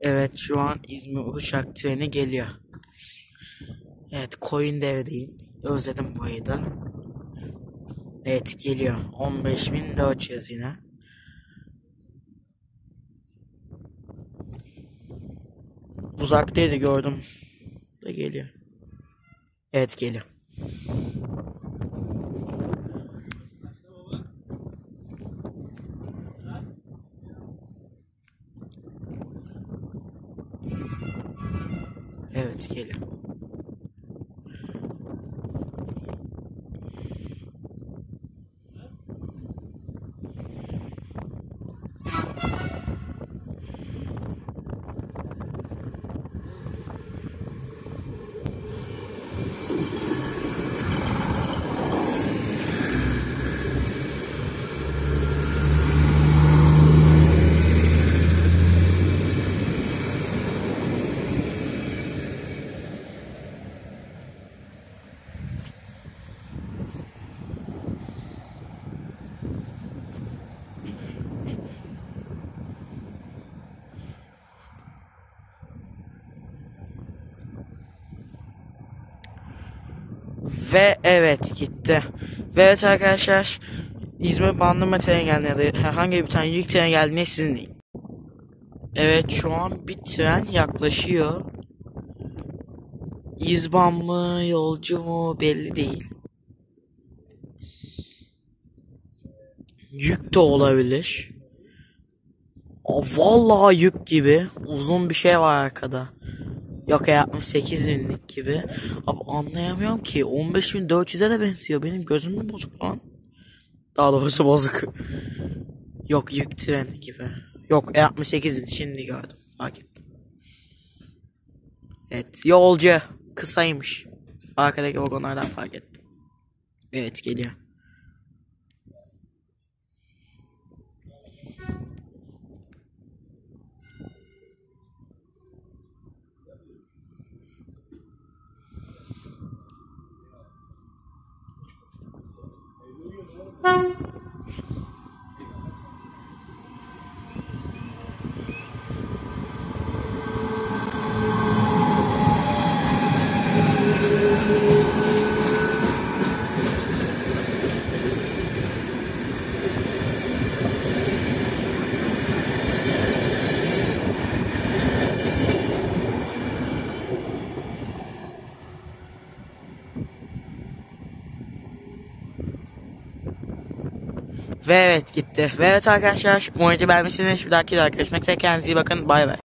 Evet, şu an İzmir uçak treni geliyor. Evet, Koyundere'deyim. Özledim burayı da. Evet, geliyor. 15.400 yine. Uzaktaydı, gördüm. Da geliyor. Evet, geliyor. Evet, geliyor. Ve evet, gitti. Ve evet arkadaşlar, İzmir Bandırma treni geldi ya da herhangi bir tane yük treni geldiğinde sizin değil. Evet, şu an bir tren yaklaşıyor. İzban mı, yolcu mu belli değil. Yük de olabilir. Vallahi yük gibi. Uzun bir şey var arkada. Yok ya, 68 binlik gibi. Abi anlayamıyorum ki. 15.400'e de benziyor. Benim gözüm mü bozuk lan? Daha doğrusu bozuk. Yok, yük treni gibi. Yok, 68 bin. Şimdi gördüm. Fark ettim. Evet, yolcu. Kısaymış. Arkadaki vagonlardan fark ettim. Evet, geliyor. Ve evet, gitti. Ve evet arkadaşlar, şu muhabbeti beğenmişsiniz. Bir dahaki videoda görüşmek üzere. Kendinize iyi bakın. Bay bay.